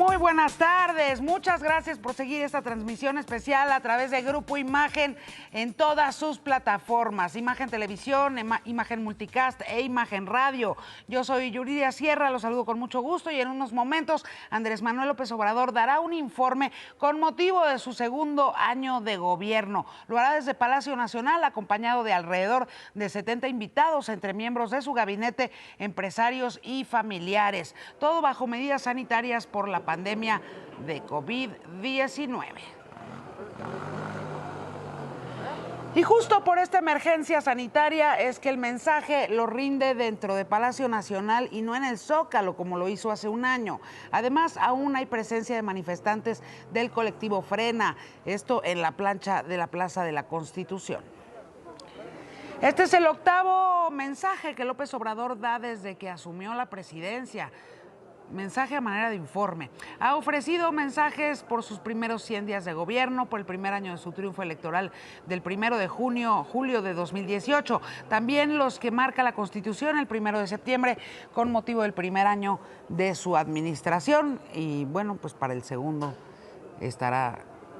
Muy buenas tardes, muchas gracias por seguir esta transmisión especial a través de Grupo Imagen en todas sus plataformas, Imagen Televisión, Imagen Multicast e Imagen Radio. Yo soy Yuridia Sierra, los saludo con mucho gusto y en unos momentos Andrés Manuel López Obrador dará un informe con motivo de su segundo año de gobierno. Lo hará desde Palacio Nacional acompañado de alrededor de 70 invitados entre miembros de su gabinete, empresarios y familiares. Todo bajo medidas sanitarias por la pandemia de COVID-19. Y justo por esta emergencia sanitaria es que el mensaje lo rinde dentro de Palacio Nacional y no en el Zócalo, como lo hizo hace un año. Además, aún hay presencia de manifestantes del colectivo Frena, esto en la plancha de la Plaza de la Constitución. Este es el octavo mensaje que López Obrador da desde que asumió la presidencia. Mensaje a manera de informe. Ha ofrecido mensajes por sus primeros 100 días de gobierno, por el primer año de su triunfo electoral del 1 de julio de 2018. También los que marca la Constitución el 1 de septiembre con motivo del primer año de su administración. Y bueno, pues para el segundo estará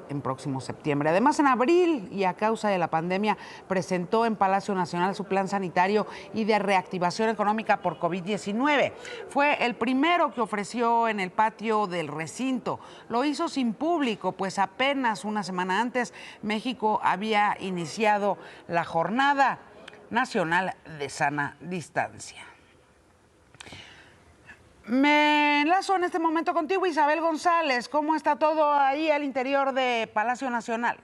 en próximo septiembre. Además, en abril y a causa de la pandemia, presentó en Palacio Nacional su plan sanitario y de reactivación económica por COVID-19. Fue el primero que ofreció en el patio del recinto. Lo hizo sin público, pues apenas una semana antes México había iniciado la Jornada Nacional de Sana Distancia. Me enlazo en este momento contigo, Isabel González. ¿Cómo está todo ahí al interior de Palacio Nacional?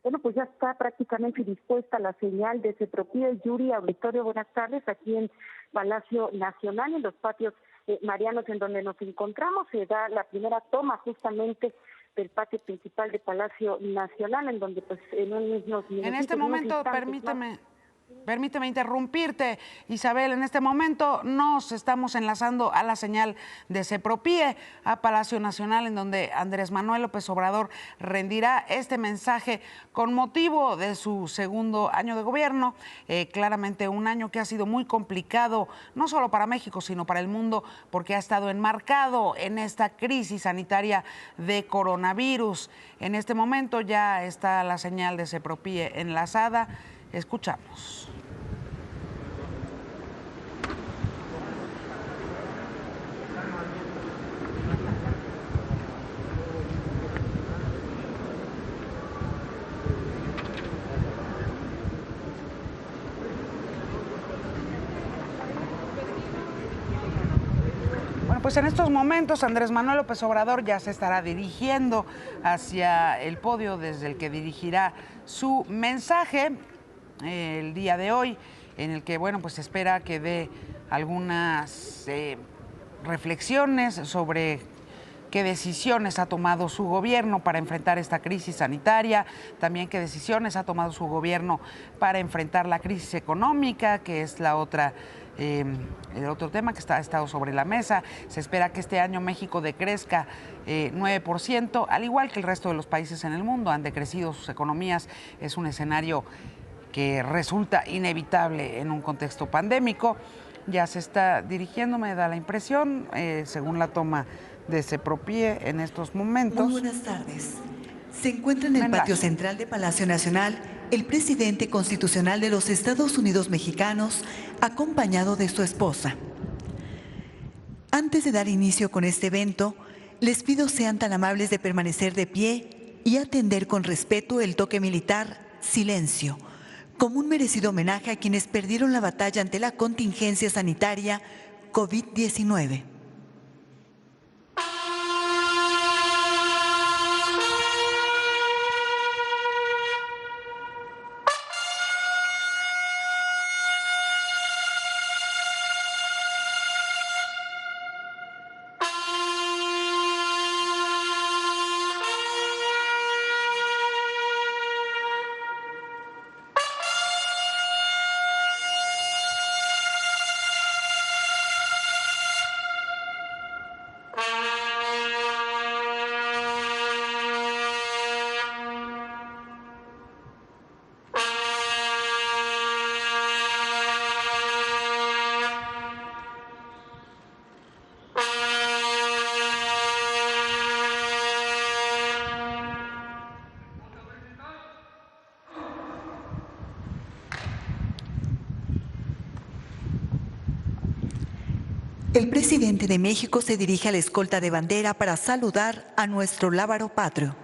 Bueno, pues ya está prácticamente dispuesta la señal de Cepropíe. Yuri, auditorio, buenas tardes, aquí en Palacio Nacional, en los patios marianos en donde nos encontramos. Se da la primera toma justamente del patio principal de Palacio Nacional, en donde pues en unos minutitos... En este momento, Permíteme interrumpirte, Isabel. En este momento nos estamos enlazando a la señal de Cepropíe, a Palacio Nacional, en donde Andrés Manuel López Obrador rendirá este mensaje con motivo de su segundo año de gobierno. Claramente un año que ha sido muy complicado, no solo para México, sino para el mundo, porque ha estado enmarcado en esta crisis sanitaria de coronavirus. En este momento ya está la señal de Cepropíe enlazada. Escuchamos. Bueno, pues en estos momentos Andrés Manuel López Obrador ya se estará dirigiendo hacia el podio desde el que dirigirá su mensaje el día de hoy, en el que, bueno, pues se espera que dé algunas reflexiones sobre qué decisiones ha tomado su gobierno para enfrentar esta crisis sanitaria, también qué decisiones ha tomado su gobierno para enfrentar la crisis económica, que es la otra el otro tema que ha estado sobre la mesa. Se espera que este año México decrezca 9%, al igual que el resto de los países en el mundo han decrecido sus economías. Es un escenario que resulta inevitable en un contexto pandémico. Ya se está dirigiendo, me da la impresión, según la toma de Cepropíe en estos momentos. Muy buenas tardes. Se encuentra en el patio central de Palacio Nacional el presidente constitucional de los Estados Unidos mexicanos, acompañado de su esposa. Antes de dar inicio con este evento, les pido sean tan amables de permanecer de pie y atender con respeto el toque militar "Silencio", como un merecido homenaje a quienes perdieron la batalla ante la contingencia sanitaria COVID-19. El presidente de México se dirige a la escolta de bandera para saludar a nuestro lábaro patrio.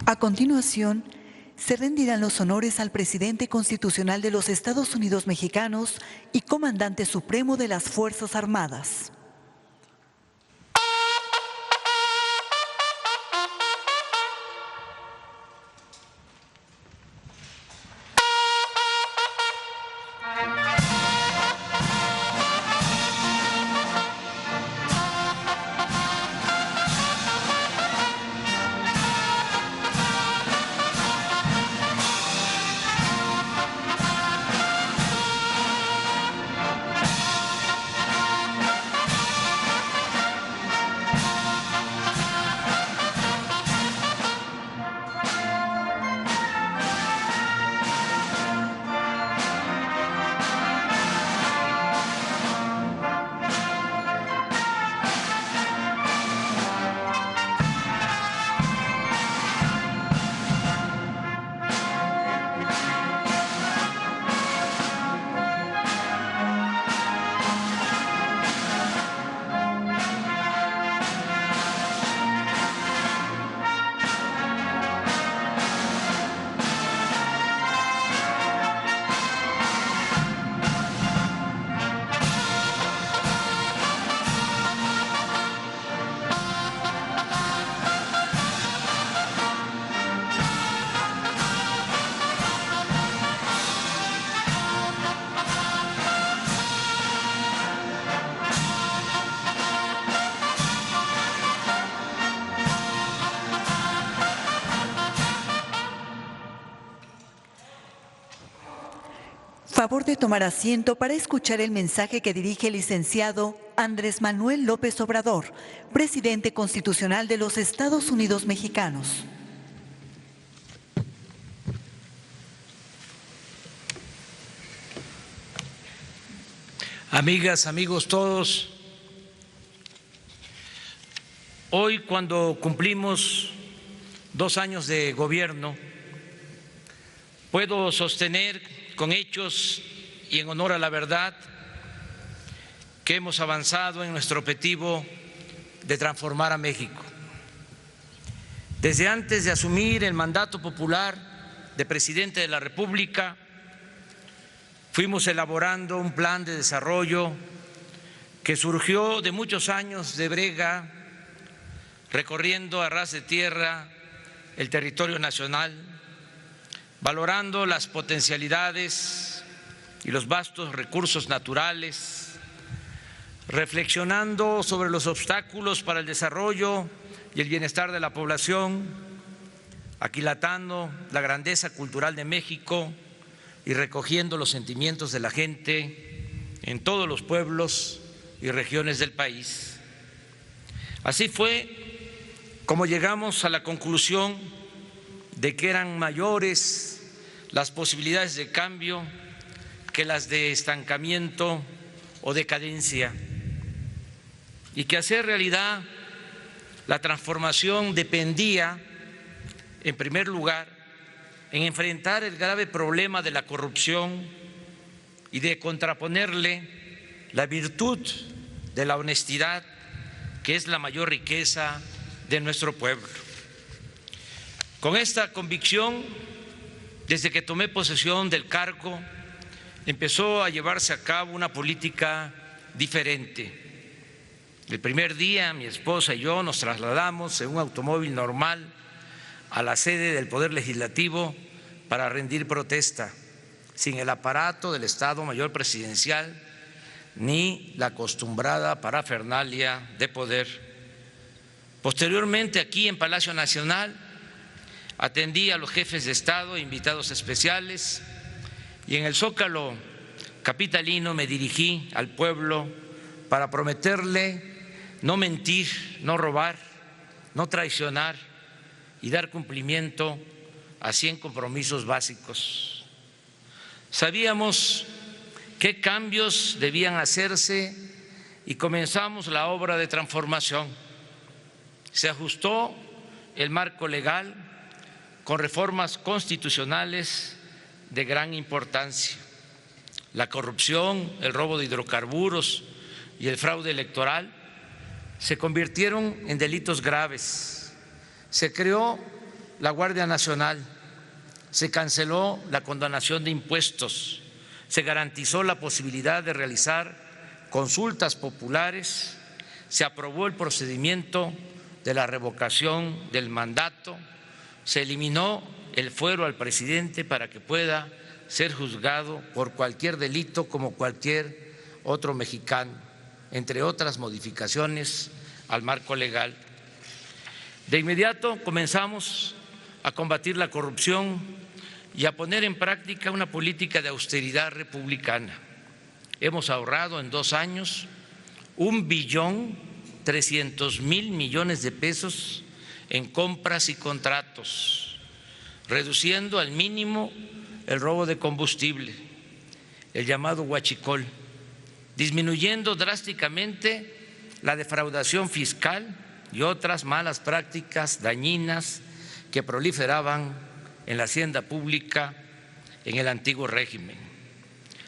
A continuación, se rendirán los honores al presidente constitucional de los Estados Unidos mexicanos y comandante supremo de las Fuerzas Armadas. Favor de tomar asiento para escuchar el mensaje que dirige el licenciado Andrés Manuel López Obrador, presidente constitucional de los Estados Unidos mexicanos. Amigas, amigos todos, hoy cuando cumplimos 2 años de gobierno, puedo sostener con hechos y en honor a la verdad que hemos avanzado en nuestro objetivo de transformar a México. Desde antes de asumir el mandato popular de presidente de la República, fuimos elaborando un plan de desarrollo que surgió de muchos años de brega, recorriendo a ras de tierra el territorio nacional, valorando las potencialidades y los vastos recursos naturales, reflexionando sobre los obstáculos para el desarrollo y el bienestar de la población, aquilatando la grandeza cultural de México y recogiendo los sentimientos de la gente en todos los pueblos y regiones del país. Así fue como llegamos a la conclusión de que eran mayores las posibilidades de cambio que las de estancamiento o decadencia, y que hacer realidad la transformación dependía, en primer lugar, en enfrentar el grave problema de la corrupción y de contraponerle la virtud de la honestidad, que es la mayor riqueza de nuestro pueblo. Con esta convicción, desde que tomé posesión del cargo, empezó a llevarse a cabo una política diferente. El primer día, mi esposa y yo nos trasladamos en un automóvil normal a la sede del Poder Legislativo para rendir protesta, sin el aparato del Estado Mayor Presidencial ni la acostumbrada parafernalia de poder. Posteriormente, aquí en Palacio Nacional, Atendí a los jefes de Estado, invitados especiales, y en el Zócalo capitalino me dirigí al pueblo para prometerle no mentir, no robar, no traicionar y dar cumplimiento a 100 compromisos básicos. Sabíamos qué cambios debían hacerse y comenzamos la obra de transformación. Se ajustó el marco legal con reformas constitucionales de gran importancia. La corrupción, el robo de hidrocarburos y el fraude electoral se convirtieron en delitos graves. Se creó la Guardia Nacional, se canceló la condonación de impuestos, se garantizó la posibilidad de realizar consultas populares, se aprobó el procedimiento de la revocación del mandato, se eliminó el fuero al presidente para que pueda ser juzgado por cualquier delito como cualquier otro mexicano, entre otras modificaciones al marco legal. De inmediato comenzamos a combatir la corrupción y a poner en práctica una política de austeridad republicana. Hemos ahorrado en 2 años 1.300.000 millones de pesos en compras y contratos, reduciendo al mínimo el robo de combustible, el llamado huachicol, disminuyendo drásticamente la defraudación fiscal y otras malas prácticas dañinas que proliferaban en la hacienda pública en el antiguo régimen.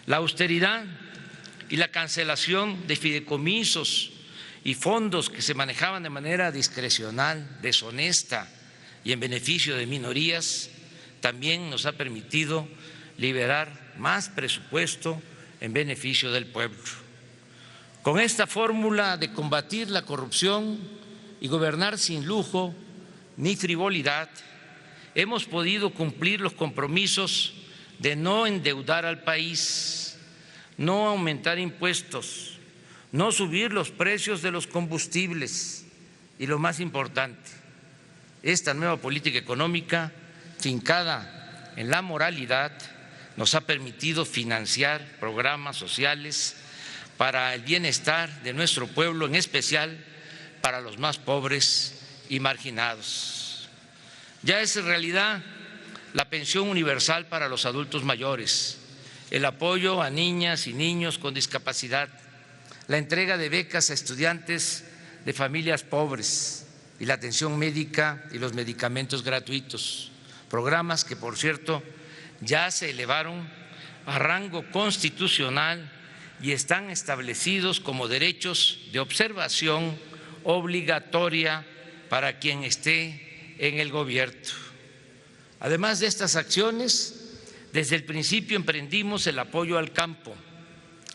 La austeridad y la cancelación de fideicomisos y fondos que se manejaban de manera discrecional, deshonesta y en beneficio de minorías, también nos ha permitido liberar más presupuesto en beneficio del pueblo. Con esta fórmula de combatir la corrupción y gobernar sin lujo ni frivolidad, hemos podido cumplir los compromisos de no endeudar al país, no aumentar impuestos, no subir los precios de los combustibles y, lo más importante, esta nueva política económica fincada en la moralidad nos ha permitido financiar programas sociales para el bienestar de nuestro pueblo, en especial para los más pobres y marginados. Ya es realidad la pensión universal para los adultos mayores, el apoyo a niñas y niños con discapacidad, la entrega de becas a estudiantes de familias pobres y la atención médica y los medicamentos gratuitos, programas que, por cierto, ya se elevaron a rango constitucional y están establecidos como derechos de observación obligatoria para quien esté en el gobierno. Además de estas acciones, desde el principio emprendimos el apoyo al campo.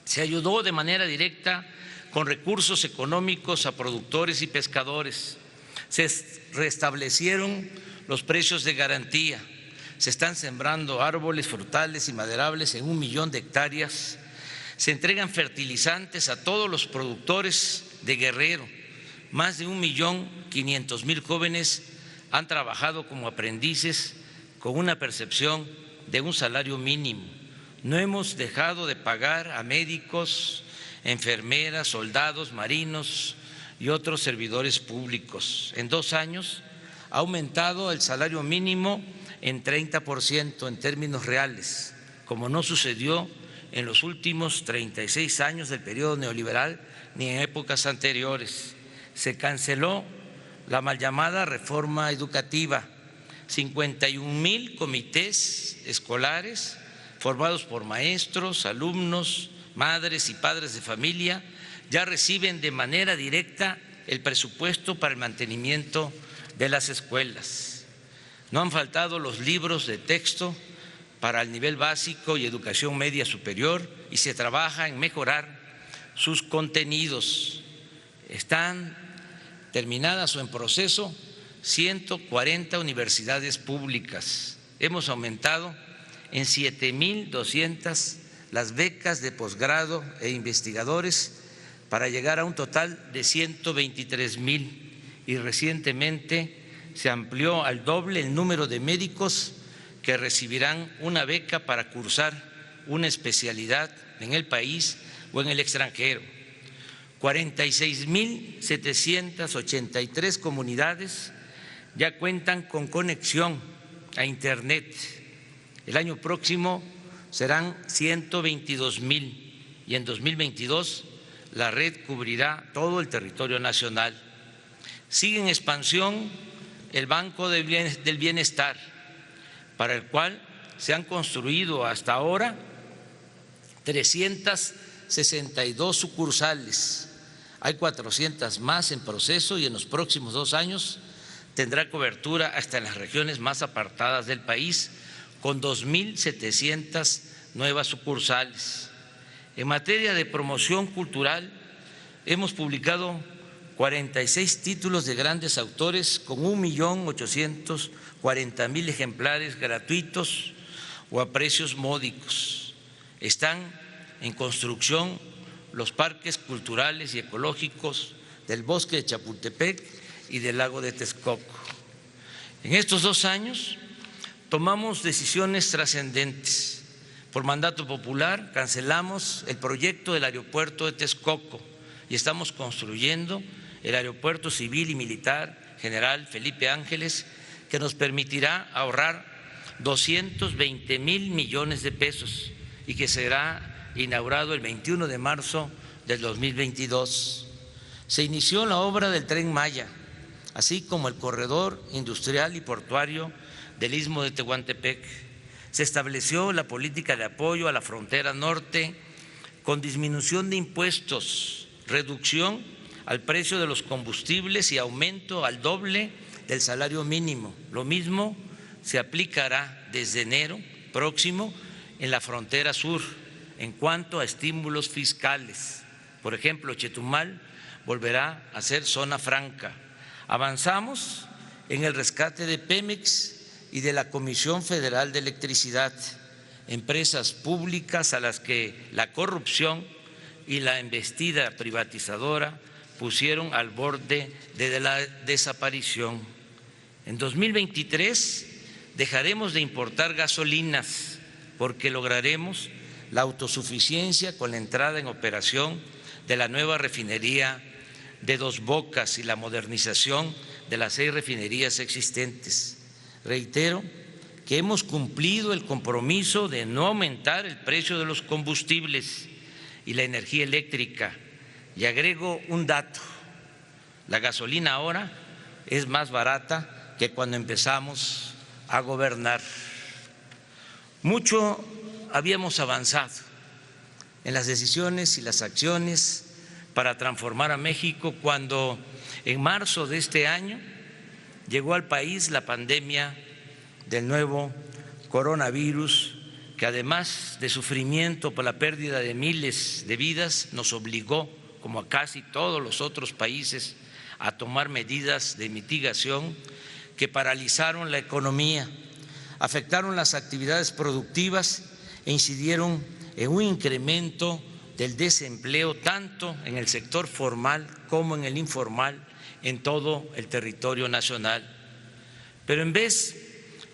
Se ayudó de manera directa con recursos económicos a productores y pescadores. Se restablecieron los precios de garantía. Se están sembrando árboles frutales y maderables en 1 millón de hectáreas. Se entregan fertilizantes a todos los productores de Guerrero. Más de 1.500.000 jóvenes han trabajado como aprendices con una percepción de un salario mínimo. No hemos dejado de pagar a médicos, enfermeras, soldados, marinos y otros servidores públicos. En 2 años ha aumentado el salario mínimo en 30% en términos reales, como no sucedió en los últimos 36 años del periodo neoliberal ni en épocas anteriores. Se canceló la mal llamada reforma educativa. 51.000 comités escolares formados por maestros, alumnos, madres y padres de familia ya reciben de manera directa el presupuesto para el mantenimiento de las escuelas. No han faltado los libros de texto para el nivel básico y educación media superior y se trabaja en mejorar sus contenidos. Están terminadas o en proceso 140 universidades públicas. Hemos aumentado en 7.200 las becas de posgrado e investigadores para llegar a un total de 123.000 y recientemente se amplió al doble el número de médicos que recibirán una beca para cursar una especialidad en el país o en el extranjero. 46.783 comunidades ya cuentan con conexión a Internet. El año próximo serán 122.000 y en 2022 la red cubrirá todo el territorio nacional. Sigue en expansión el Banco del Bienestar, para el cual se han construido hasta ahora 362 sucursales. Hay 400 más en proceso y en los próximos 2 años tendrá cobertura hasta en las regiones más apartadas del país, con 2.700 nuevas sucursales. En materia de promoción cultural, hemos publicado 46 títulos de grandes autores con 1.840.000 ejemplares gratuitos o a precios módicos. Están en construcción los parques culturales y ecológicos del Bosque de Chapultepec y del Lago de Texcoco. En estos 2 años tomamos decisiones trascendentes. Por mandato popular cancelamos el proyecto del aeropuerto de Texcoco y estamos construyendo el aeropuerto civil y militar General Felipe Ángeles, que nos permitirá ahorrar 220,000 millones de pesos y que será inaugurado el 21 de marzo del 2022. Se inició la obra del Tren Maya, así como el corredor industrial y portuario del Istmo de Tehuantepec. Se estableció la política de apoyo a la frontera norte con disminución de impuestos, reducción al precio de los combustibles y aumento al doble del salario mínimo. Lo mismo se aplicará desde enero próximo en la frontera sur en cuanto a estímulos fiscales. Por ejemplo, Chetumal volverá a ser zona franca. Avanzamos en el rescate de Pemex y de la Comisión Federal de Electricidad, empresas públicas a las que la corrupción y la embestida privatizadora pusieron al borde de la desaparición. En 2023 dejaremos de importar gasolinas porque lograremos la autosuficiencia con la entrada en operación de la nueva refinería de Dos Bocas y la modernización de las 6 refinerías existentes. Reitero que hemos cumplido el compromiso de no aumentar el precio de los combustibles y la energía eléctrica. Y agrego un dato: la gasolina ahora es más barata que cuando empezamos a gobernar. Mucho habíamos avanzado en las decisiones y las acciones para transformar a México cuando en marzo de este año llegó al país la pandemia del nuevo coronavirus, que además de sufrimiento por la pérdida de miles de vidas, nos obligó, como a casi todos los otros países, a tomar medidas de mitigación que paralizaron la economía, afectaron las actividades productivas e incidieron en un incremento del desempleo tanto en el sector formal como en el informal en todo el territorio nacional. Pero en vez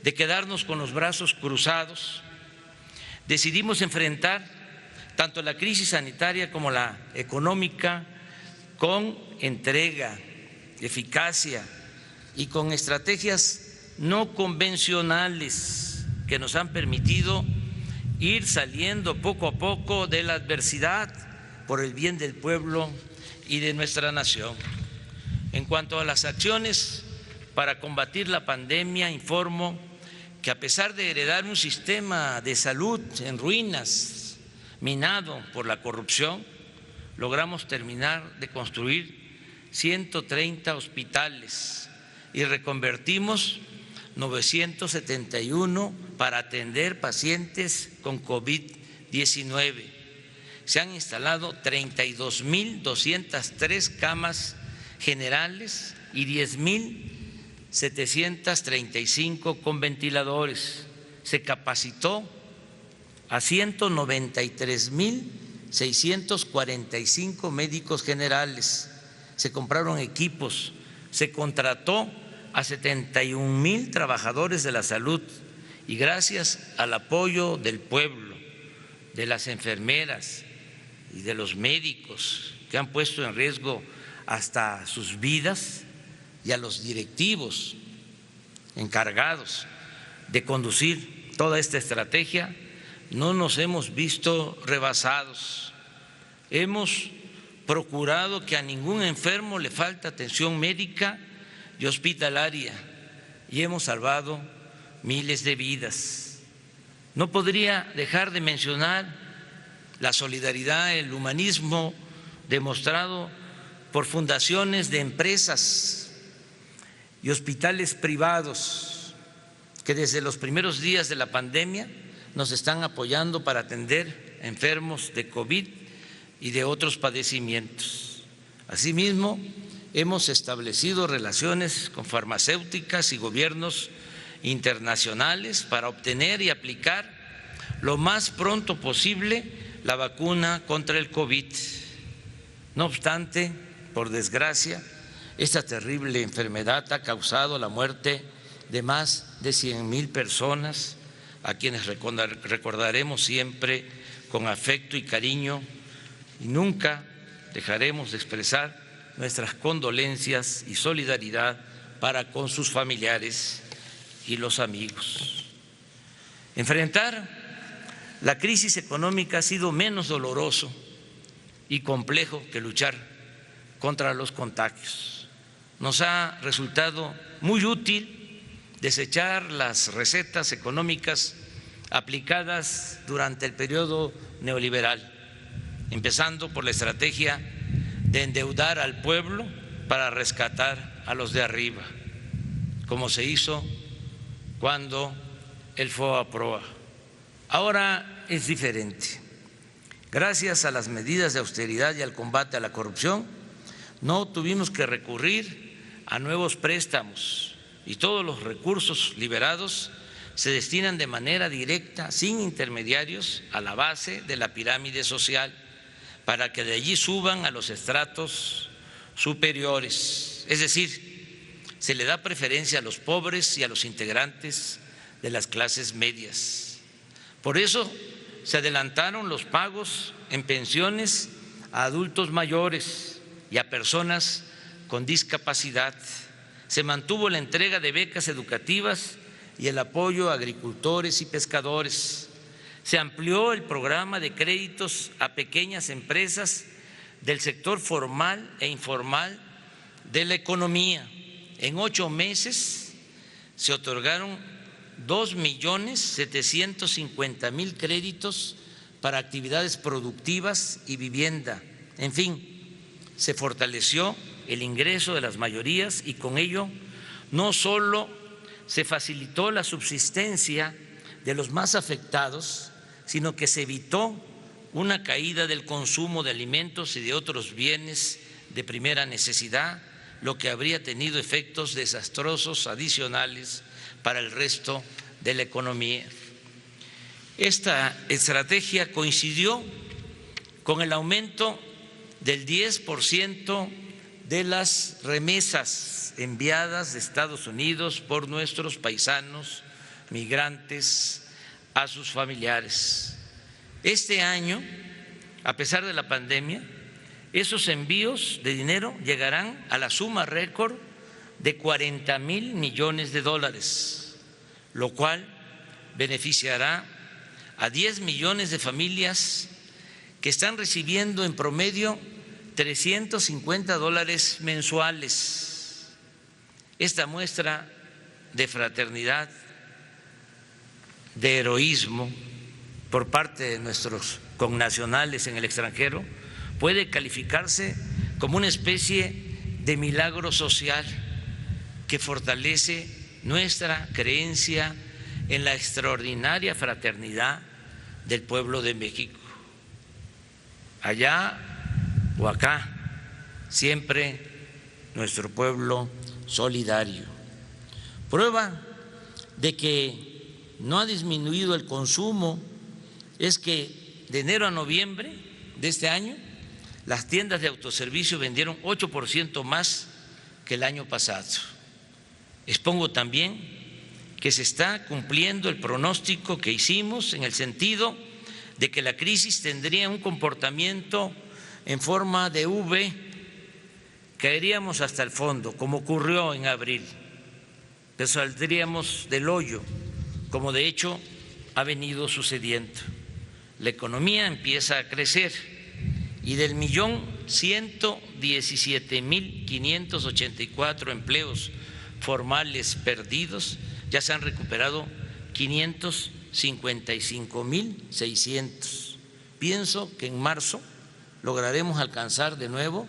de quedarnos con los brazos cruzados, decidimos enfrentar tanto la crisis sanitaria como la económica con entrega, eficacia y con estrategias no convencionales que nos han permitido ir saliendo poco a poco de la adversidad por el bien del pueblo y de nuestra nación. En cuanto a las acciones para combatir la pandemia, informo que a pesar de heredar un sistema de salud en ruinas, minado por la corrupción, logramos terminar de construir 130 hospitales y reconvertimos 971 para atender pacientes con COVID-19. Se han instalado 32.203 camas generales y 10.735 con ventiladores. Se capacitó a 193.645 médicos generales. Se compraron equipos, se contrató a 71,000 trabajadores de la salud y gracias al apoyo del pueblo, de las enfermeras y de los médicos que han puesto en riesgo hasta sus vidas, y a los directivos encargados de conducir toda esta estrategia, no nos hemos visto rebasados. Hemos procurado que a ningún enfermo le falte atención médica y hospitalaria y hemos salvado miles de vidas. No podría dejar de mencionar la solidaridad, el humanismo demostrado por fundaciones de empresas y hospitales privados que desde los primeros días de la pandemia nos están apoyando para atender enfermos de COVID y de otros padecimientos. Asimismo, hemos establecido relaciones con farmacéuticas y gobiernos internacionales para obtener y aplicar lo más pronto posible la vacuna contra el COVID. No obstante, por desgracia, esta terrible enfermedad ha causado la muerte de más de 100,000 personas, a quienes recordaremos siempre con afecto y cariño, y nunca dejaremos de expresar nuestras condolencias y solidaridad para con sus familiares y los amigos. Enfrentar la crisis económica ha sido menos doloroso y complejo que luchar contra los contagios. Nos ha resultado muy útil desechar las recetas económicas aplicadas durante el periodo neoliberal, empezando por la estrategia de endeudar al pueblo para rescatar a los de arriba, como se hizo cuando el FOA-PROA. Ahora es diferente. Gracias a las medidas de austeridad y al combate a la corrupción, no tuvimos que recurrir a nuevos préstamos y todos los recursos liberados se destinan de manera directa, sin intermediarios, a la base de la pirámide social, para que de allí suban a los estratos superiores. Es decir, se le da preferencia a los pobres y a los integrantes de las clases medias. Por eso se adelantaron los pagos en pensiones a adultos mayores y a personas con discapacidad. Se mantuvo la entrega de becas educativas y el apoyo a agricultores y pescadores. Se amplió el programa de créditos a pequeñas empresas del sector formal e informal de la economía. En 8 meses se otorgaron 2.750.000 créditos para actividades productivas y vivienda. En fin, se fortaleció el ingreso de las mayorías y con ello no solo se facilitó la subsistencia de los más afectados, sino que se evitó una caída del consumo de alimentos y de otros bienes de primera necesidad, lo que habría tenido efectos desastrosos adicionales para el resto de la economía. Esta estrategia coincidió con el aumento del 10% de las remesas enviadas de Estados Unidos por nuestros paisanos migrantes a sus familiares. Este año, a pesar de la pandemia, esos envíos de dinero llegarán a la suma récord de 40,000 millones de dólares, lo cual beneficiará a 10 millones de familias que están recibiendo en promedio $350 mensuales. Esta muestra de fraternidad, de heroísmo por parte de nuestros connacionales en el extranjero puede calificarse como una especie de milagro social que fortalece nuestra creencia en la extraordinaria fraternidad del pueblo de México. Allá o acá, siempre nuestro pueblo solidario. Prueba de que no ha disminuido el consumo es que de enero a noviembre de este año las tiendas de autoservicio vendieron 8% más que el año pasado. Expongo también que se está cumpliendo el pronóstico que hicimos en el sentido de que la crisis tendría un comportamiento en forma de V, caeríamos hasta el fondo, como ocurrió en abril, pero saldríamos del hoyo, como de hecho ha venido sucediendo. La economía empieza a crecer y del 1.117.584 empleos formales perdidos ya se han recuperado 555.600. Pienso que en marzo lograremos alcanzar de nuevo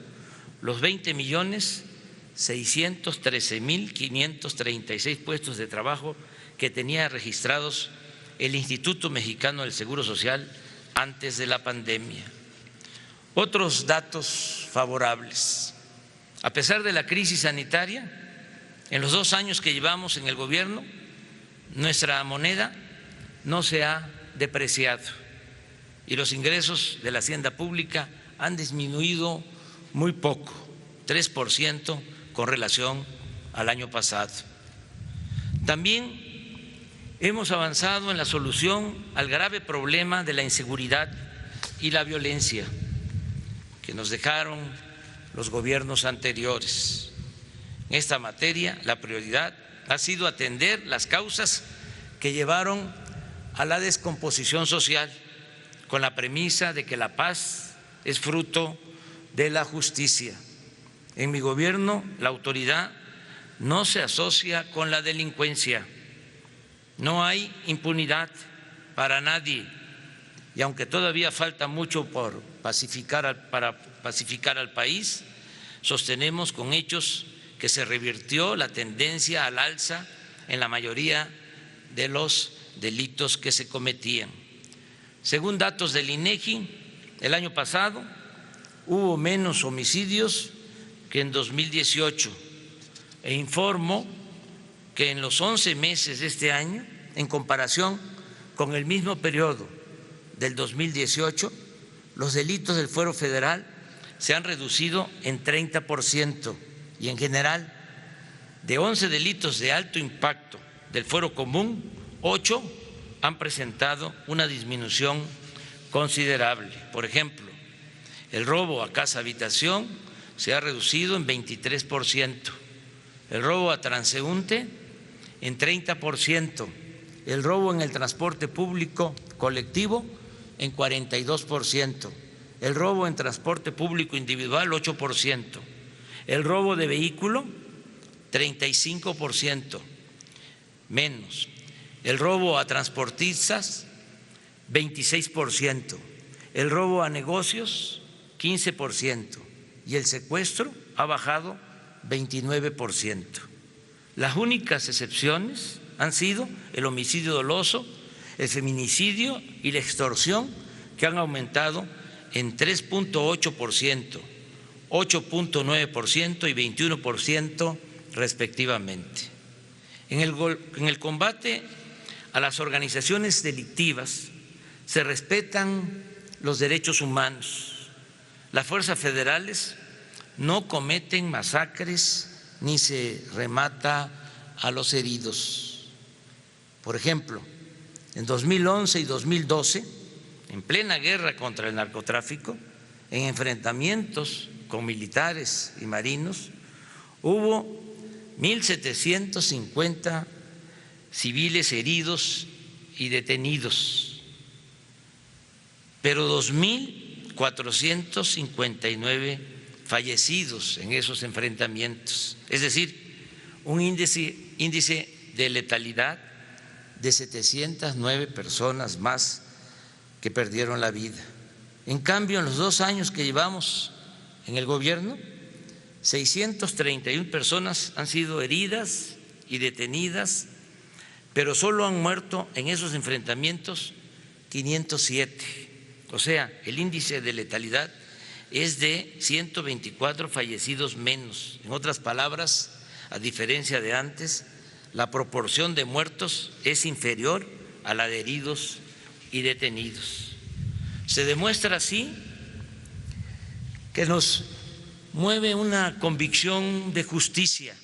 los 20.613.536 puestos de trabajo que tenía registrados el Instituto Mexicano del Seguro Social antes de la pandemia. Otros datos favorables. A pesar de la crisis sanitaria, en los 2 años que llevamos en el gobierno, nuestra moneda no se ha depreciado y los ingresos de la hacienda pública han disminuido muy poco, 3% con relación al año pasado. También hemos avanzado en la solución al grave problema de la inseguridad y la violencia que nos dejaron los gobiernos anteriores. En esta materia, la prioridad ha sido atender las causas que llevaron a la descomposición social, con la premisa de que la paz es fruto de la justicia. En mi gobierno, la autoridad no se asocia con la delincuencia. No hay impunidad para nadie y aunque todavía falta mucho para pacificar al país, sostenemos con hechos que se revirtió la tendencia al alza en la mayoría de los delitos que se cometían. Según datos del INEGI, el año pasado hubo menos homicidios que en 2018 e informo que en los 11 meses de este año, en comparación con el mismo periodo del 2018, los delitos del fuero federal se han reducido en 30% y en general, de 11 delitos de alto impacto del fuero común, 8 han presentado una disminución considerable. Por ejemplo, el robo a casa habitación se ha reducido en 23%, el robo a transeúnte en 30%, el robo en el transporte público colectivo en 42%, el robo en transporte público individual 8%, el robo de vehículo 35% menos, el robo a transportistas 26%, el robo a negocios 15% y el secuestro ha bajado 29%. Las únicas excepciones han sido el homicidio doloso, el feminicidio y la extorsión, que han aumentado en 3.8%, 8.9% y 21% respectivamente. En el combate a las organizaciones delictivas se respetan los derechos humanos. Las fuerzas federales no cometen masacres ni se remata a los heridos. Por ejemplo, en 2011 y 2012, en plena guerra contra el narcotráfico, en enfrentamientos con militares y marinos, hubo 1.750 civiles heridos y detenidos, pero 2.459 fallecidos en esos enfrentamientos, es decir, un índice de letalidad de 709 personas más que perdieron la vida. En cambio, en los 2 años que llevamos en el gobierno, 631 personas han sido heridas y detenidas, pero solo han muerto en esos enfrentamientos 507. O sea, el índice de letalidad es de 124 fallecidos menos. En otras palabras, a diferencia de antes, la proporción de muertos es inferior a la de heridos y detenidos. Se demuestra así que nos mueve una convicción de justicia,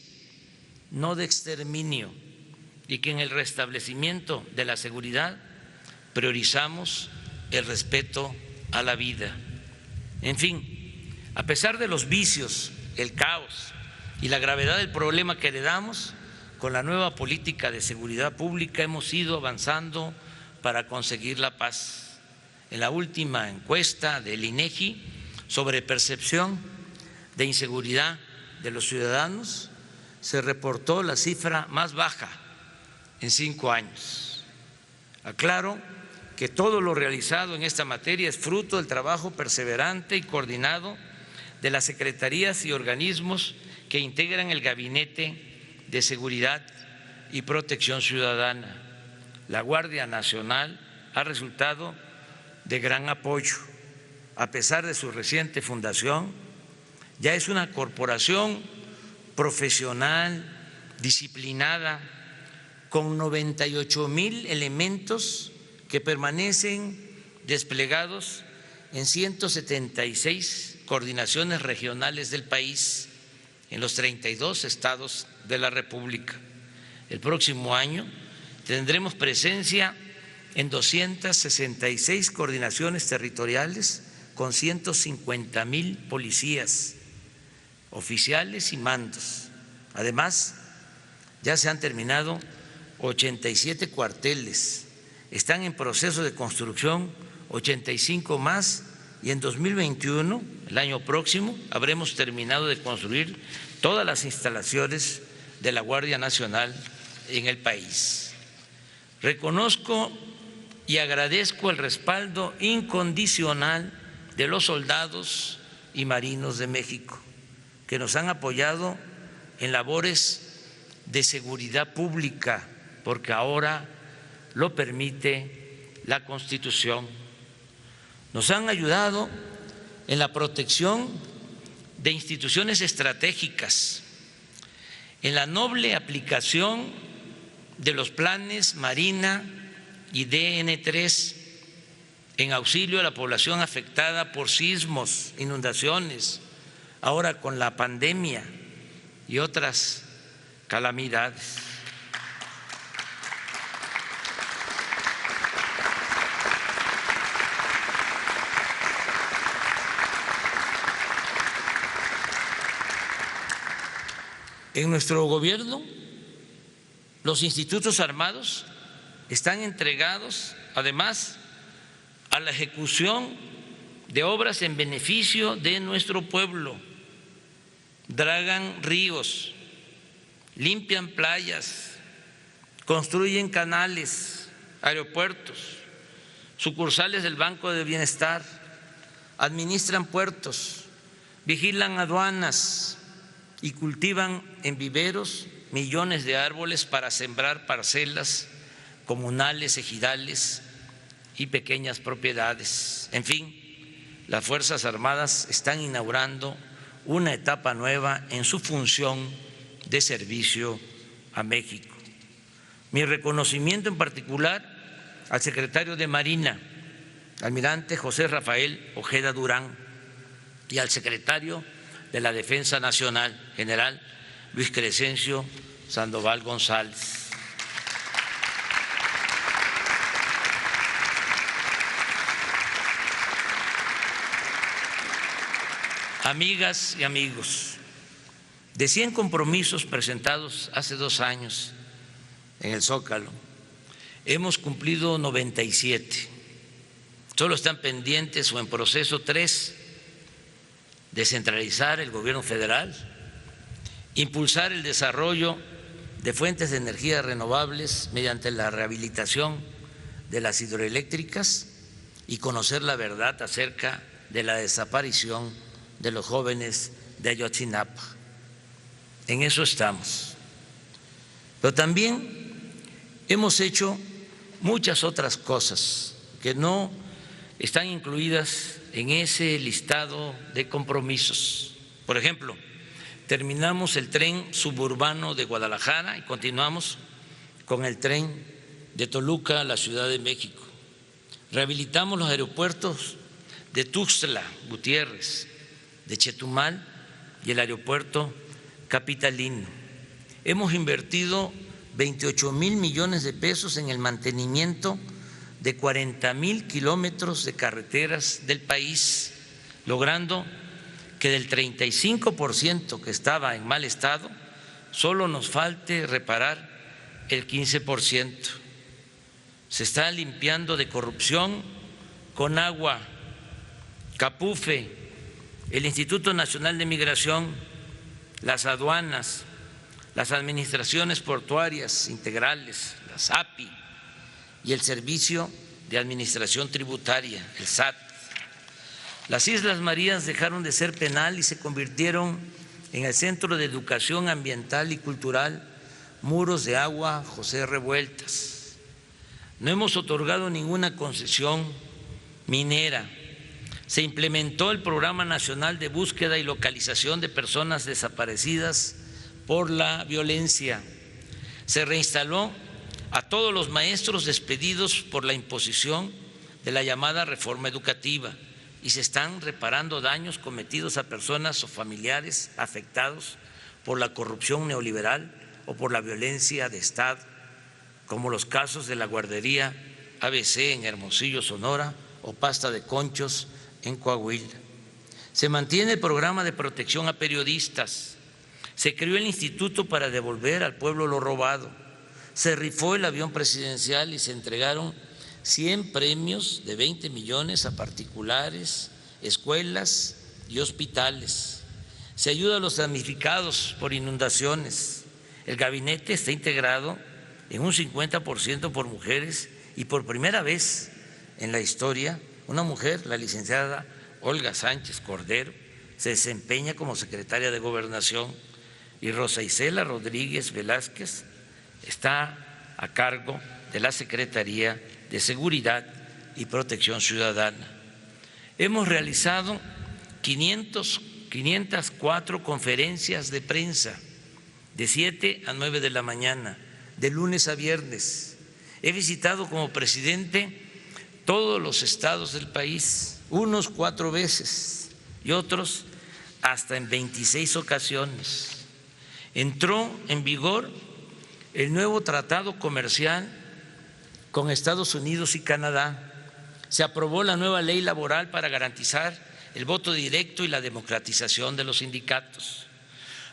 no de exterminio, y que en el restablecimiento de la seguridad priorizamos el respeto a la vida. En fin, a pesar de los vicios, el caos y la gravedad del problema que heredamos, con la nueva política de seguridad pública hemos ido avanzando para conseguir la paz. En la última encuesta del INEGI sobre percepción de inseguridad de los ciudadanos, se reportó la cifra más baja en 5 años. Aclaro que todo lo realizado en esta materia es fruto del trabajo perseverante y coordinado de las secretarías y organismos que integran el Gabinete de Seguridad y Protección Ciudadana. La Guardia Nacional ha resultado de gran apoyo. A pesar de su reciente fundación, ya es una corporación profesional, disciplinada, con 98,000 elementos que permanecen desplegados en 176 coordinaciones regionales del país, en los 32 estados de la República. El próximo año tendremos presencia en 266 coordinaciones territoriales con 150,000 policías, oficiales y mandos. Además, ya se han terminado 87 cuarteles, están en proceso de construcción 85 más y en 2021, el año próximo, habremos terminado de construir todas las instalaciones de la Guardia Nacional en el país. Reconozco y agradezco el respaldo incondicional de los soldados y marinos de México, que nos han apoyado en labores de seguridad pública, porque ahora lo permite la Constitución. Nos han ayudado en la protección de instituciones estratégicas, en la noble aplicación de los planes Marina y DN3, en auxilio a la población afectada por sismos, inundaciones, ahora con la pandemia y otras calamidades. En nuestro gobierno, los institutos armados están entregados, además, a la ejecución de obras en beneficio de nuestro pueblo. Dragan ríos, limpian playas, construyen canales, aeropuertos, sucursales del Banco del Bienestar, administran puertos, vigilan aduanas y cultivan en viveros millones de árboles para sembrar parcelas comunales, ejidales y pequeñas propiedades. En fin, las Fuerzas Armadas están inaugurando una etapa nueva en su función de servicio a México. Mi reconocimiento en particular al secretario de Marina, almirante José Rafael Ojeda Durán, y al secretario de la Defensa Nacional, general Luis Crescencio Sandoval González. Amigas y amigos, de 100 compromisos presentados hace 2 años en el Zócalo, hemos cumplido 97. Solo están pendientes o en proceso 3: descentralizar el gobierno federal, impulsar el desarrollo de fuentes de energía renovables mediante la rehabilitación de las hidroeléctricas y conocer la verdad acerca de la desaparición de los jóvenes de Ayotzinapa. En eso estamos. Pero también hemos hecho muchas otras cosas que no están incluidas en ese listado de compromisos. Por ejemplo, terminamos el tren suburbano de Guadalajara y continuamos con el tren de Toluca a la Ciudad de México. Rehabilitamos los aeropuertos de Tuxtla Gutiérrez, de Chetumal y el aeropuerto capitalino. hemos invertido 28,000 millones de pesos en el mantenimiento de 40,000 kilómetros de carreteras del país, logrando que del 35% que estaba en mal estado, solo nos falte reparar el 15%. Se está limpiando de corrupción con agua, Capufe, el Instituto Nacional de Migración, las aduanas, las administraciones portuarias integrales, las API, y el Servicio de Administración Tributaria, el SAT. Las Islas Marías dejaron de ser penal y se convirtieron en el Centro de Educación Ambiental y Cultural Muros de Agua José Revueltas. No hemos otorgado ninguna concesión minera. Se implementó el Programa Nacional de Búsqueda y Localización de Personas Desaparecidas por la Violencia. Se reinstaló a todos los maestros despedidos por la imposición de la llamada reforma educativa y se están reparando daños cometidos a personas o familiares afectados por la corrupción neoliberal o por la violencia de Estado, como los casos de la guardería ABC en Hermosillo, Sonora, o Pasta de Conchos en Coahuila. Se mantiene el programa de protección a periodistas. Se creó el Instituto para devolver al pueblo lo robado. Se rifó el avión presidencial y se entregaron 100 premios de 20 millones a particulares, escuelas y hospitales. Se ayuda a los damnificados por inundaciones. El gabinete está integrado en un 50% por mujeres y por primera vez en la historia una mujer, la licenciada Olga Sánchez Cordero, se desempeña como secretaria de Gobernación y Rosa Isela Rodríguez Velázquez está a cargo de la Secretaría de Seguridad y Protección Ciudadana. Hemos realizado 504 conferencias de prensa de 7 a 9 de la mañana, de lunes a viernes. He visitado como presidente todos los estados del país, unos 4 veces y otros hasta en 26 ocasiones. Entró en vigor el nuevo tratado comercial con Estados Unidos y Canadá. Se aprobó la nueva ley laboral para garantizar el voto directo y la democratización de los sindicatos.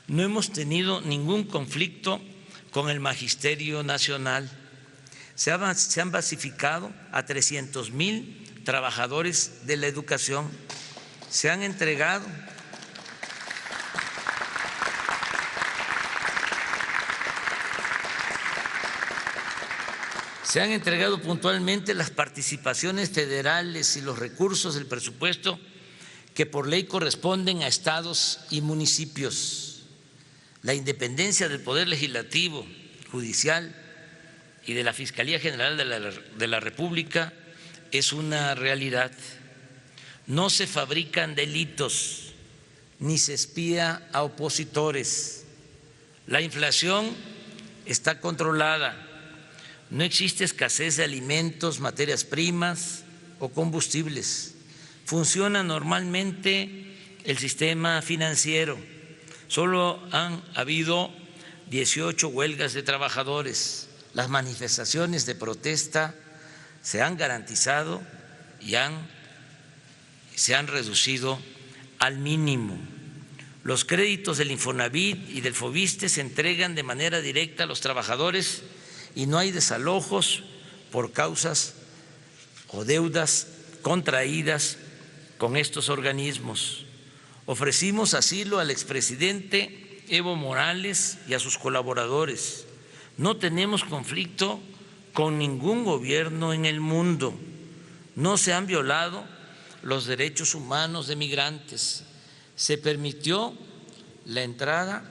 No hemos tenido ningún conflicto con el Magisterio Nacional. Se han basificado a 300,000 trabajadores de la educación. Se han entregado puntualmente las participaciones federales y los recursos del presupuesto que por ley corresponden a estados y municipios. La independencia del Poder Legislativo, Judicial y de la Fiscalía General de la República es una realidad. No se fabrican delitos ni se espía a opositores. La inflación está controlada. No existe escasez de alimentos, materias primas o combustibles. Funciona normalmente el sistema financiero. Solo han habido 18 huelgas de trabajadores. Las manifestaciones de protesta se han garantizado y se han reducido al mínimo. Los créditos del Infonavit y del Foviste se entregan de manera directa a los trabajadores y no hay desalojos por causas o deudas contraídas con estos organismos. Ofrecimos asilo al expresidente Evo Morales y a sus colaboradores. No tenemos conflicto con ningún gobierno en el mundo. No se han violado los derechos humanos de migrantes. Se permitió la entrada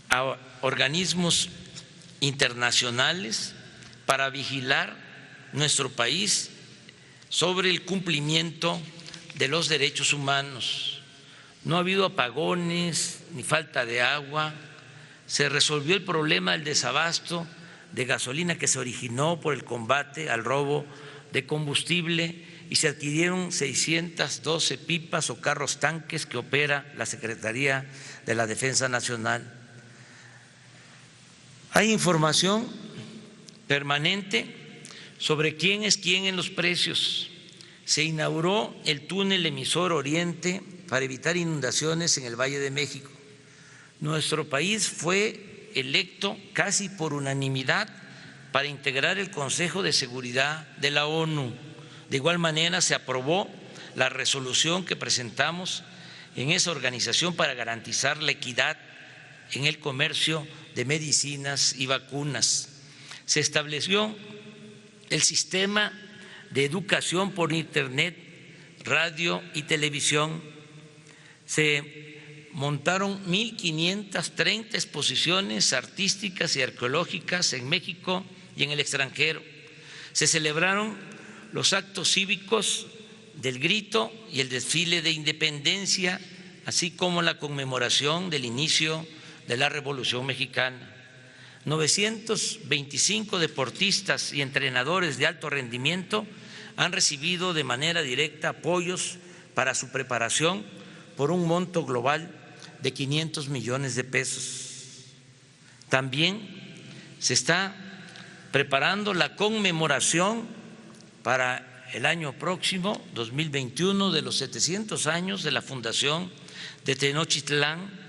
a organismos internacionales para vigilar nuestro país sobre el cumplimiento de los derechos humanos. No ha habido apagones ni falta de agua. Se resolvió el problema del desabasto de gasolina que se originó por el combate al robo de combustible y se adquirieron 612 pipas o carros tanques que opera la Secretaría de la Defensa Nacional. Hay información permanente sobre quién es quién en los precios. Se inauguró el túnel emisor Oriente para evitar inundaciones en el Valle de México. Nuestro país fue electo casi por unanimidad para integrar el Consejo de Seguridad de la ONU. De igual manera, se aprobó la resolución que presentamos en esa organización para garantizar la equidad en el comercio de medicinas y vacunas. Se estableció el sistema de educación por Internet, radio y televisión. Se montaron 1.530 exposiciones artísticas y arqueológicas en México y en el extranjero. Se celebraron los actos cívicos del grito y el desfile de independencia, así como la conmemoración del inicio de la Revolución Mexicana. 925 deportistas y entrenadores de alto rendimiento han recibido de manera directa apoyos para su preparación por un monto global de 500 millones de pesos. También se está preparando la conmemoración para el año próximo, 2021, de los 700 años de la fundación de Tenochtitlán,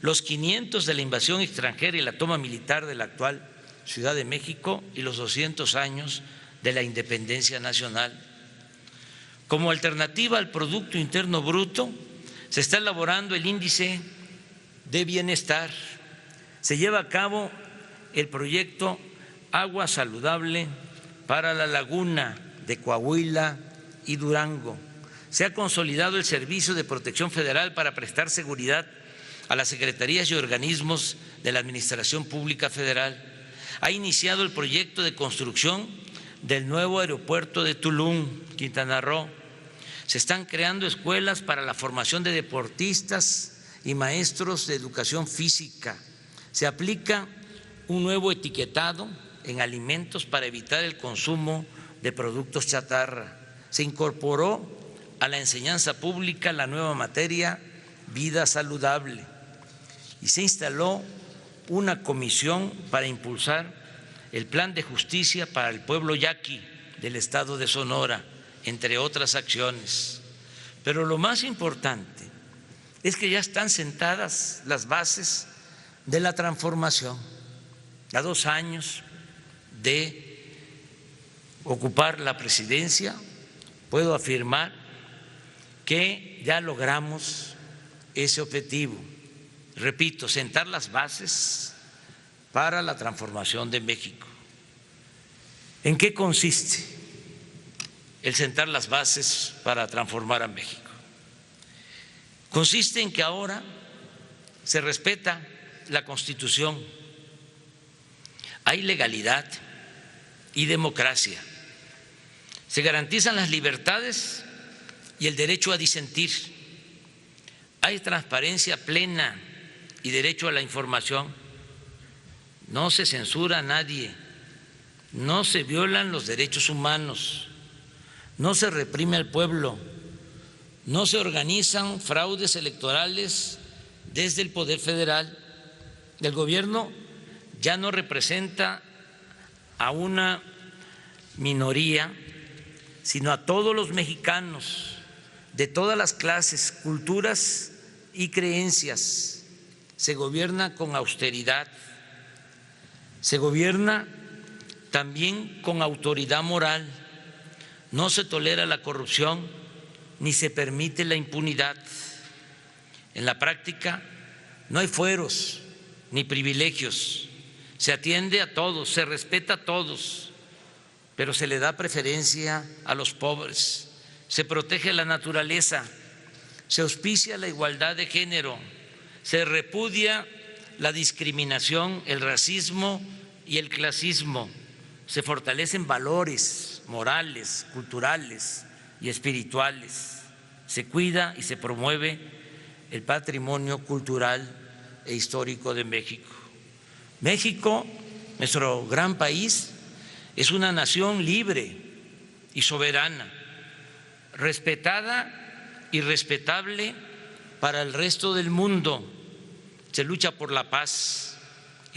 los 500 de la invasión extranjera y la toma militar de la actual Ciudad de México y los 200 años de la independencia nacional. Como alternativa al Producto Interno Bruto, se está elaborando el índice de bienestar. Se lleva a cabo el proyecto Agua Saludable para la Laguna de Coahuila y Durango. Se ha consolidado el Servicio de Protección Federal para prestar seguridad a las secretarías y organismos de la Administración Pública Federal. Ha iniciado el proyecto de construcción del nuevo aeropuerto de Tulum, Quintana Roo. Se están creando escuelas para la formación de deportistas y maestros de educación física. Se aplica un nuevo etiquetado en alimentos para evitar el consumo de productos chatarra. Se incorporó a la enseñanza pública la nueva materia Vida Saludable y se instaló una comisión para impulsar el Plan de Justicia para el Pueblo Yaqui del Estado de Sonora, entre otras acciones. Pero lo más importante es que ya están sentadas las bases de la transformación. A 2 años de ocupar la presidencia, puedo afirmar que ya logramos ese objetivo. Repito, sentar las bases para la transformación de México. ¿En qué consiste el sentar las bases para transformar a México? Consiste en que ahora se respeta la Constitución, hay legalidad y democracia, se garantizan las libertades y el derecho a disentir, hay transparencia plena y derecho a la información, no se censura a nadie, no se violan los derechos humanos, no se reprime al pueblo, no se organizan fraudes electorales desde el Poder Federal. El gobierno ya no representa a una minoría, sino a todos los mexicanos de todas las clases, culturas y creencias. Se gobierna con austeridad, se gobierna también con autoridad moral, no se tolera la corrupción ni se permite la impunidad. En la práctica no hay fueros ni privilegios, se atiende a todos, se respeta a todos, pero se le da preferencia a los pobres, se protege la naturaleza, se auspicia la igualdad de género, se repudia la discriminación, el racismo y el clasismo, se fortalecen valores morales, culturales y espirituales, se cuida y se promueve el patrimonio cultural e histórico de México. México, nuestro gran país, es una nación libre y soberana, respetada y respetable para el resto del mundo. Se lucha por la paz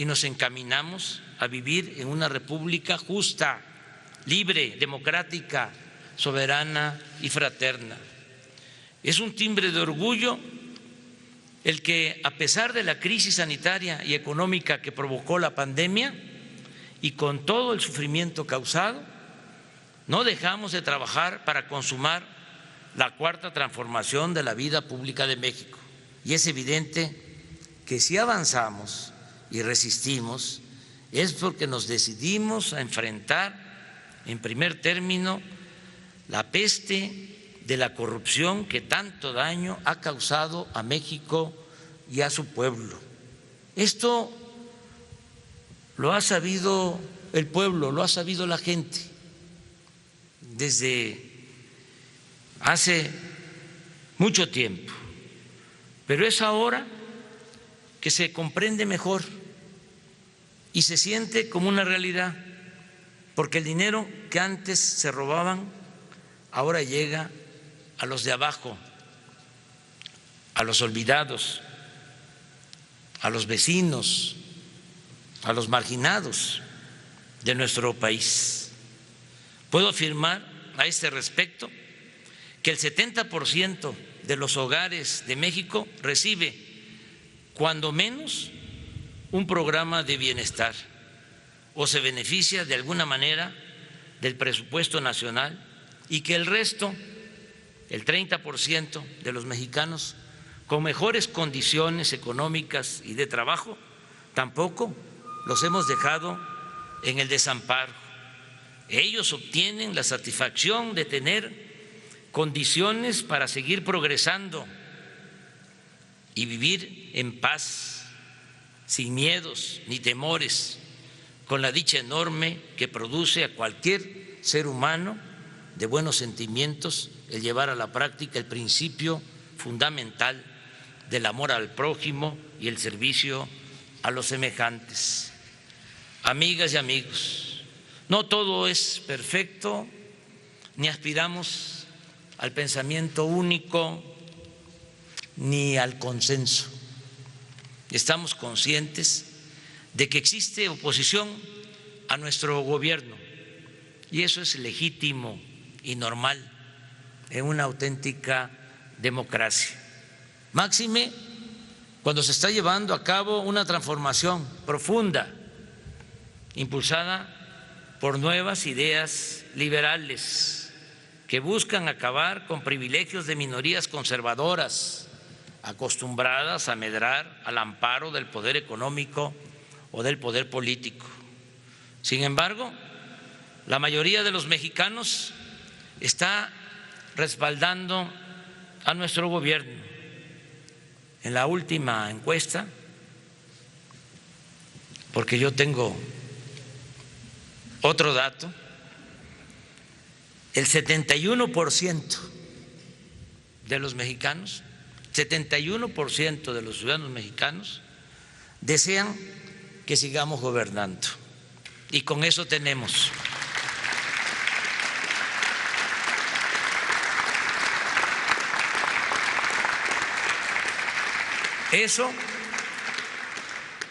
y nos encaminamos a vivir en una república justa, libre, democrática, soberana y fraterna. Es un timbre de orgullo el que, a pesar de la crisis sanitaria y económica que provocó la pandemia y con todo el sufrimiento causado, no dejamos de trabajar para consumar la cuarta transformación de la vida pública de México. Y es evidente que si avanzamos y resistimos es porque nos decidimos a enfrentar, en primer término, la peste de la corrupción que tanto daño ha causado a México y a su pueblo. Esto lo ha sabido el pueblo, lo ha sabido la gente desde hace mucho tiempo, pero es ahora que se comprende mejor y se siente como una realidad, porque el dinero que antes se robaban ahora llega a los de abajo, a los olvidados, a los vecinos, a los marginados de nuestro país. Puedo afirmar a este respecto que el 70% de los hogares de México recibe cuando menos un programa de bienestar o se beneficia de alguna manera del presupuesto nacional, y que el resto, el 30% de los mexicanos con mejores condiciones económicas y de trabajo, tampoco los hemos dejado en el desamparo. Ellos obtienen la satisfacción de tener condiciones para seguir progresando y vivir en paz, sin miedos ni temores, con la dicha enorme que produce a cualquier ser humano de buenos sentimientos el llevar a la práctica el principio fundamental del amor al prójimo y el servicio a los semejantes. Amigas y amigos, no todo es perfecto, ni aspiramos al pensamiento único ni al consenso. Estamos conscientes de que existe oposición a nuestro gobierno y eso es legítimo y normal en una auténtica democracia. Máxime cuando se está llevando a cabo una transformación profunda impulsada por nuevas ideas liberales que buscan acabar con privilegios de minorías conservadoras acostumbradas a medrar al amparo del poder económico o del poder político. Sin embargo, la mayoría de los mexicanos está respaldando a nuestro gobierno. En la última encuesta, porque yo tengo otro dato, el 71% de los mexicanos, 71% de los ciudadanos mexicanos desean que sigamos gobernando y con eso tenemos. Eso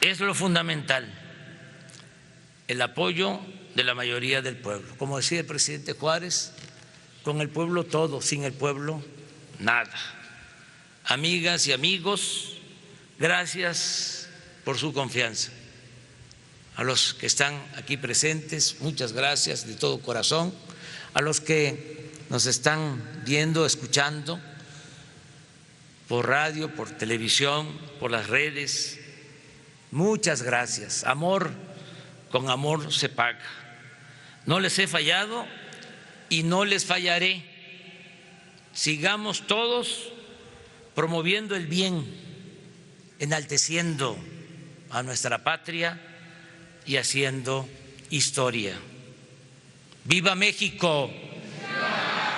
es lo fundamental, el apoyo de la mayoría del pueblo. Como decía el presidente Juárez, con el pueblo todo, sin el pueblo nada. Amigas y amigos, gracias por su confianza. A los que están aquí presentes, muchas gracias de todo corazón. A los que nos están viendo, escuchando por radio, por televisión, por las redes, muchas gracias. Amor con amor se paga. No les he fallado y no les fallaré. Sigamos todos promoviendo el bien, enalteciendo a nuestra patria y haciendo historia. ¡Viva México!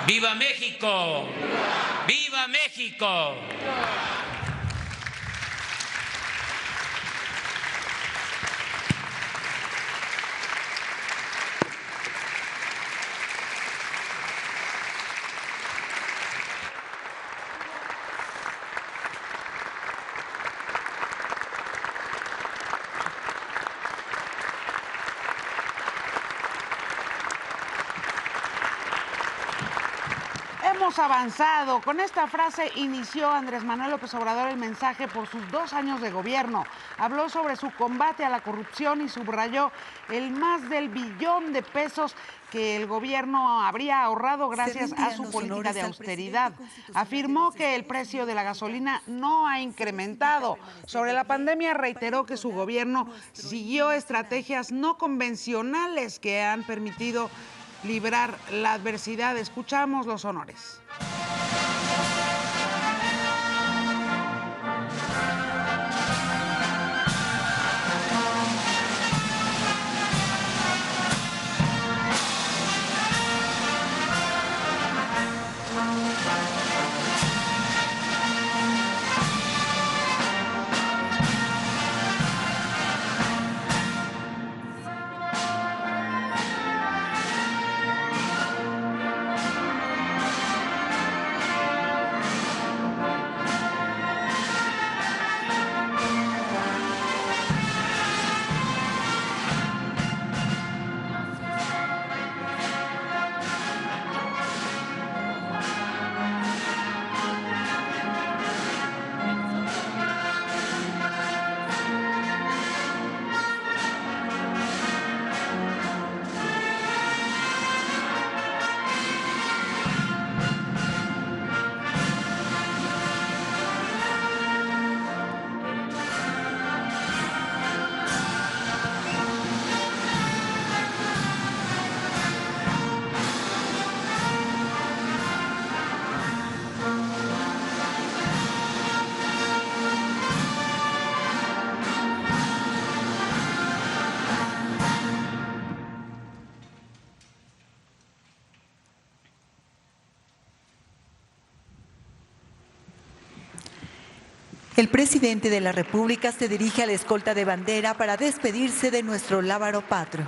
¡Viva México! ¡Viva México! hemos avanzado. Con esta frase inició Andrés Manuel López Obrador el mensaje por sus 2 años de gobierno. Habló sobre su combate a la corrupción y subrayó el más del billón de pesos que el gobierno habría ahorrado gracias a su política de austeridad. Afirmó que el precio de la gasolina no ha incrementado. Sobre la pandemia reiteró que su gobierno siguió estrategias no convencionales que han permitido librar la adversidad. Escuchamos los honores. El presidente de la República se dirige a la escolta de bandera para despedirse de nuestro lábaro patrio.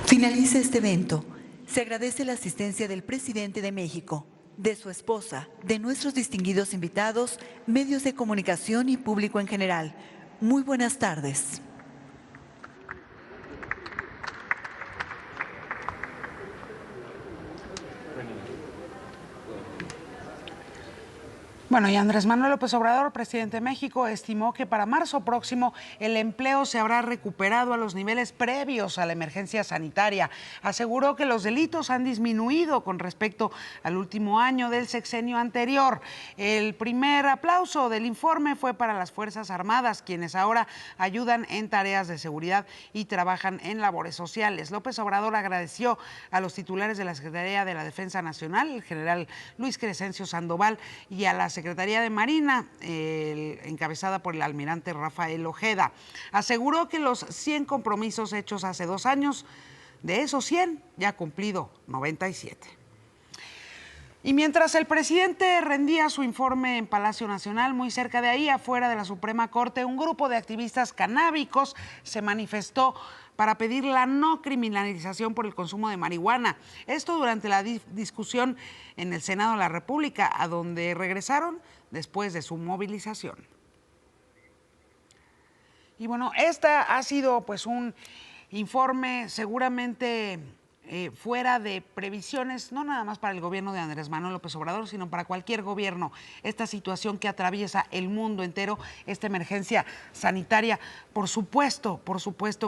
Finaliza este evento. Se agradece la asistencia del presidente de México, de su esposa, de nuestros distinguidos invitados, medios de comunicación y público en general. Muy buenas tardes. Bueno, y Andrés Manuel López Obrador, presidente de México, estimó que para marzo próximo el empleo se habrá recuperado a los niveles previos a la emergencia sanitaria. Aseguró que los delitos han disminuido con respecto al último año del sexenio anterior. El primer aplauso del informe fue para las Fuerzas Armadas, quienes ahora ayudan en tareas de seguridad y trabajan en labores sociales. López Obrador agradeció a los titulares de la Secretaría de la Defensa Nacional, el general Luis Crescencio Sandoval, y a la Secretaría de Marina, encabezada por el almirante Rafael Ojeda. Aseguró que los 100 compromisos hechos hace 2 años, de esos 100 ya ha cumplido 97. Y mientras el presidente rendía su informe en Palacio Nacional, muy cerca de ahí, afuera de la Suprema Corte, un grupo de activistas canábicos se manifestó para pedir la no criminalización por el consumo de marihuana. Esto durante la discusión en el Senado de la República, a donde regresaron después de su movilización. Y bueno, esta ha sido pues un informe seguramente fuera de previsiones, no nada más para el gobierno de Andrés Manuel López Obrador, sino para cualquier gobierno. Esta situación que atraviesa el mundo entero, esta emergencia sanitaria, por supuesto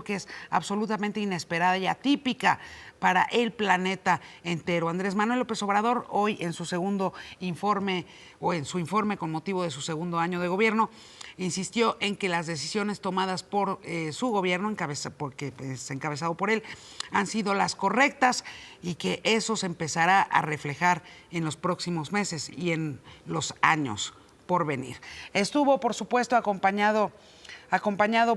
que es absolutamente inesperada y atípica para el planeta entero. Andrés Manuel López Obrador, hoy en su segundo informe, o en su informe con motivo de su segundo año de gobierno, insistió en que las decisiones tomadas por su gobierno, porque es encabezado por él, han sido las correctas y que eso se empezará a reflejar en los próximos meses y en los años por venir. Estuvo, por supuesto, acompañado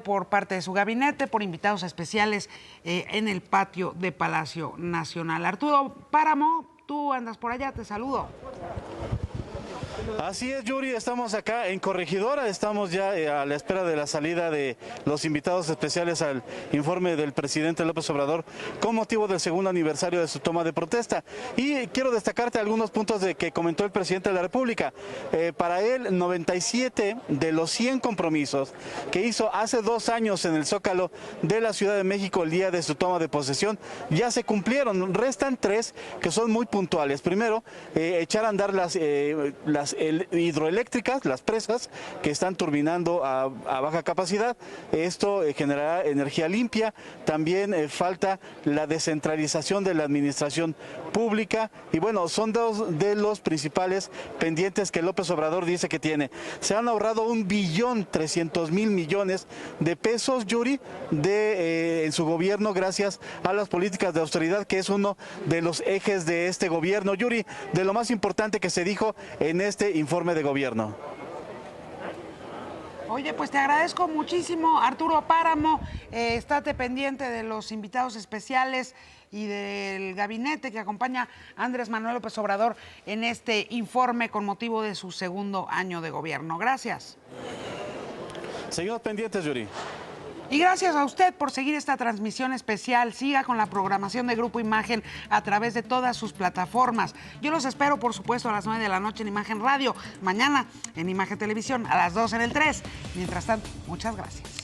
por parte de su gabinete, por invitados especiales en el patio de Palacio Nacional. Arturo Páramo, tú andas por allá, te saludo. Así es, Yuri, estamos acá en Corregidora, estamos ya a la espera de la salida de los invitados especiales al informe del presidente López Obrador con motivo del segundo aniversario de su toma de protesta. Y quiero destacarte algunos puntos que comentó el presidente de la República. Para él, 97 de los 100 compromisos que hizo hace 2 años en el Zócalo de la Ciudad de México el día de su toma de posesión ya se cumplieron. Restan 3 que son muy puntuales. Primero, echar a andar las hidroeléctricas, las presas que están turbinando a baja capacidad. Esto generará energía limpia. También falta la descentralización de la administración pública. Y bueno, son 2 de los principales pendientes que López Obrador dice que tiene. Se han ahorrado 1.300.000.000.000 de pesos, Yuri, en su gobierno gracias a las políticas de austeridad, que es uno de los ejes de este gobierno. Yuri, de lo más importante que se dijo en este informe de gobierno. Oye, pues te agradezco muchísimo, Arturo Páramo. Estate pendiente de los invitados especiales y del gabinete que acompaña a Andrés Manuel López Obrador en este informe con motivo de su segundo año de gobierno. Gracias. Seguimos pendientes, Yuri. Y gracias a usted por seguir esta transmisión especial. Siga con la programación de Grupo Imagen a través de todas sus plataformas. Yo los espero, por supuesto, a las 9 de la noche en Imagen Radio. Mañana en Imagen Televisión, a las 2 en el 3. Mientras tanto, muchas gracias.